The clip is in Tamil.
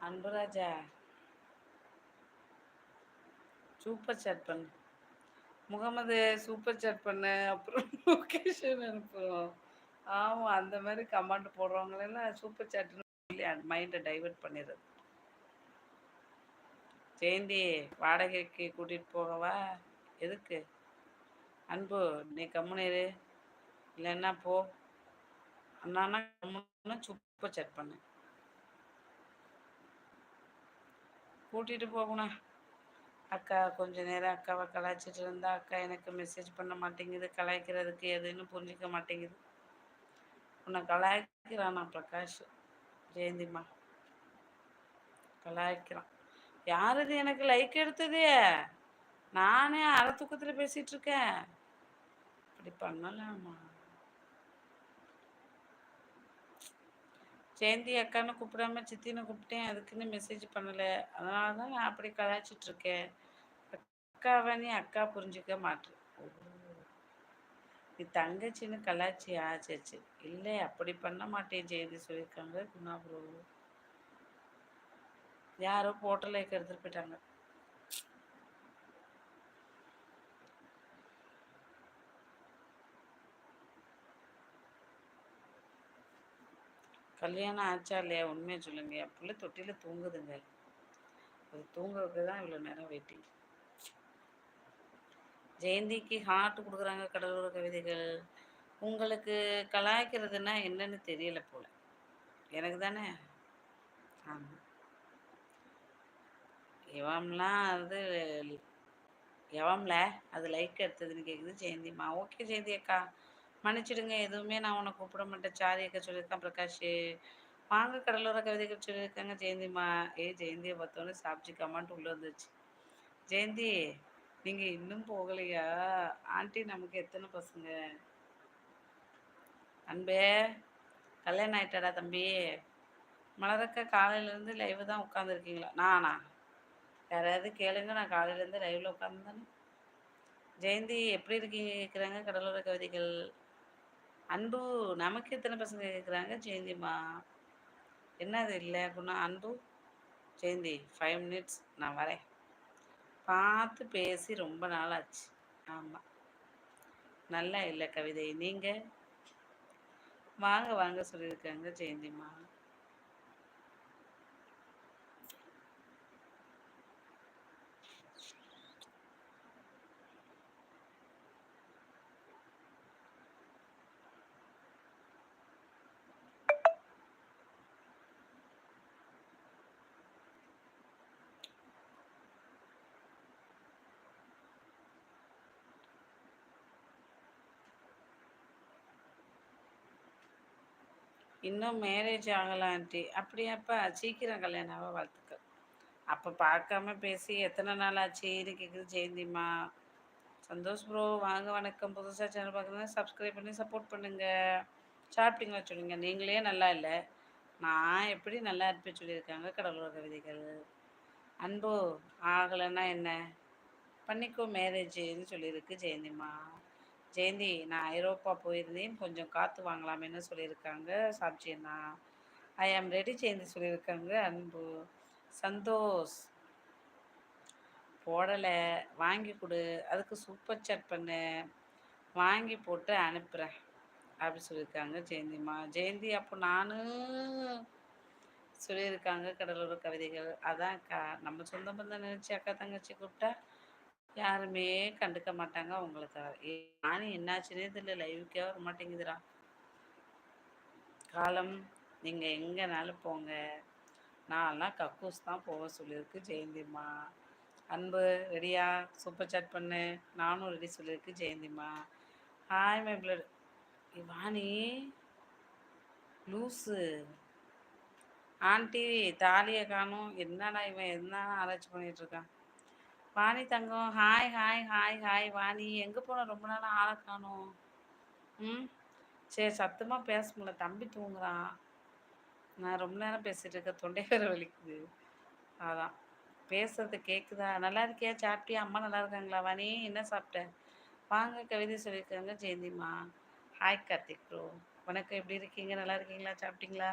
அன்புராஜா, சூப்பர் சாட் பண்ணு. முகமது, சூப்பர் சாட் பண்ணு. அப்புறம் லொகேஷன் அனுப்புவோம். ஆமா, அந்த மாதிரி கமெண்ட் போடுறவங்களெல்லாம் சூப்பர் சாட்னு சொல்லி மைண்டை டைவர்ட் பண்ணிடுறது. ஜெயந்தி, வாடகைக்கு கூட்டிட்டு போகவா? எதுக்கு? அன்பு, நீ கம்முனு இரு. இல்லைன்னா போ. அண்ணானா கம்முன்னு சூப்பர் சாட் பண்ணு. கூட்டிட்டு போகணும். அக்கா கொஞ்ச நேரம் அக்காவை கலாய்ச்சிட்டு இருந்தா, அக்கா எனக்கு மெசேஜ் பண்ண மாட்டேங்குது, கலாய்க்கிறதுக்கு எதுன்னு புரிஞ்சிக்க மாட்டேங்குது. உன்னை கலாய்க்கிறானா பிரகாஷ்? ஜெயந்திம்மா கலாய்க்கிறான். யார் இது எனக்கு லைக் எடுத்தது? நானே அரை தூக்கத்தில் பேசிட்டு இருக்கேன். இப்படி பண்ணலாமா? ஜெயந்தி அக்கான்னு கூப்பிடாம சித்தின்னு கூப்பிட்டேன், அதுக்குன்னு மெசேஜ் பண்ணலை. அதனால தான் நான் அப்படி கலாய்ச்சிட்டு இருக்கேன். அக்காவை நீ அக்கா புரிஞ்சிக்க மாட்டேன். நீ தங்கச்சின்னு கலாய்ச்சியா? சரி சரி. இல்லை, அப்படி பண்ண மாட்டேன் ஜெயந்தி சொல்லியிருக்காங்க குணா ப்ரோ. யாரோ போட்டோ லைக் எடுத்துட்டு போயிட்டாங்க. கல்யாணம் ஆச்சா இல்லையா? உண்மையை சொல்லுங்க. என் பிள்ளை தொட்டியில் தூங்குதுங்க. அது தூங்குறதுக்கு தான் இவ்வளோ நேரம் வெயிட்டிங். ஜெயந்திக்கு ஹார்ட் கொடுக்குறாங்க கடலூர் கவிதைகள். உங்களுக்கு கலாய்க்கிறதுனா என்னன்னு தெரியல போல. எனக்கு தானே. ஆமாம், இவம்லாம் அது எவம்ல அது லைக் எடுத்ததுன்னு கேட்குது ஜெயந்திம்மா. ஓகே ஜெயந்தி அக்கா, மன்னிச்சிடுங்க. எதுவுமே நான் உன்னை கூப்பிட மாட்டேன். சாரி அக்கா சொல்லியிருக்கான் பிரகாஷ். வாங்க கடலோர கவிதைகள் சொல்லியிருக்காங்க ஜெயந்திம்மா. ஜெயந்தியை பார்த்தோன்னே சாப்பிட்டு கமாண்ட் உள்ளே வந்துச்சு. ஜெயந்தி, நீங்கள் இன்னும் போகலையா? ஆண்டி, நமக்கு எத்தனை பசங்க? அன்பே, கல்யாணம் ஆயிட்டாடா தம்பி? மலரக்கா, காலையிலேருந்து லைவ் தான் உட்காந்துருக்கீங்களா? நானா? யாராவது கேளுங்க, நான் காலையிலேருந்து லைவில் உட்காந்துதானே. ஜெயந்தி எப்படி இருக்கீங்க கேட்குறாங்க கடலோர கவிதைகள். அன்பு, நமக்கு எத்தனை பசங்க கேட்குறாங்க ஜெயந்திம்மா. என்னது இல்லை குணா? அன்பு, ஜெயந்தி 5 மினிட்ஸ் நான் வரேன். பார்த்து பேசி ரொம்ப நாள் ஆச்சு. ஆமாம், நல்லா இல்லை கவிதை. நீங்கள் வாங்க வாங்க சொல்லியிருக்காங்க ஜெயந்திம்மா. இன்னும் மேரேஜ் ஆகலாம் ஆண்டி. அப்படியாப்பா? சீக்கிரம் கல்யாணம் ஆக வாழ்த்துக்கள். அப்போ பார்க்காம பேசி எத்தனை நாள் ஆச்சுன்னு கேட்குது ஜெயந்திம்மா. சந்தோஷ் ப்ரோ, வாங்க வணக்கம். புதுசாக சேனல் பார்க்குறதுனா சப்ஸ்கிரைப் பண்ணி சப்போர்ட் பண்ணுங்கள். சாப்பிட்டீங்களா சொல்லுங்க. நீங்களே நல்லா இல்லை, நான் எப்படி நல்லா இருப்பேன் சொல்லியிருக்காங்க கடலோர கவிதைகள். அன்பு, ஆகலைன்னா என்ன பண்ணிக்கோ மேரேஜ்னு சொல்லியிருக்கு ஜெயந்திம்மா. ஜெயந்தி, நான் ஐரோப்பா போயிருந்தேன், கொஞ்சம் காற்று வாங்கலாமேன்னு சொல்லியிருக்காங்க சாப்ஜி அண்ணா. ஐ ஆம் ரெடி ஜெயந்தி சொல்லியிருக்காங்க அன்பு. சந்தோஷ், போடலை, வாங்கி கொடு, அதுக்கு சூப்பர் சாட் பண்ணு, வாங்கி போட்டு அனுப்புகிறேன் அப்படி சொல்லியிருக்காங்க ஜெயந்திம்மா. ஜெயந்தி, அப்போ நானும் சொல்லியிருக்காங்க கடலோர கவிதைகள். அதான் அக்கா, நம்ம சொந்த பந்தம் நினச்சி அக்கா தங்கச்சி கூப்பிட்டா யாருமே கண்டுக்க மாட்டாங்க. உங்களுக்கு நானும் என்னாச்சுன்னே தெரியல, லைவுக்கே வர மாட்டேங்குதுடா காலம். நீங்கள் எங்கேனாலும் போங்க, நான்லாம் கக்கூஸ் தான் போக சொல்லியிருக்கு ஜெயந்திம்மா. அன்பு, ரெடியா? சூப்பர் சாட் பண்ணு, நானும் ரெடி சொல்லியிருக்கு ஜெயந்திம்மா. Hi my blood. Vani loose aunty, தாலியை காணும். என்னடா இவன் என்ன ஆராய்ச்சி பண்ணிகிட்ருக்கான்? வாணி தங்கம், hi hi hi hi. Vani, எங்கே போன? ரொம்ப நாள் ஆளை காணும். ம், சரி, சத்தமாக பேச முடியல, தம்பி தூங்குறான். நான் ரொம்ப நேரம் பேசிகிட்டு இருக்கேன், தொண்டை வேற வலிக்குது. அதான், பேசுறது கேட்குதா? நல்லா இருக்கியா? சாப்பிட்டியா? அம்மா நல்லா இருக்காங்களா? வாணி, என்ன சாப்பிட்ட? வாங்க கவிதை சொல்லியிருக்காங்க ஜெயந்திம்மா. ஹாய் கார்த்திக் ப்ரோ, வணக்கம். எப்படி இருக்கீங்க? நல்லா இருக்கீங்களா? சாப்பிட்டீங்களா?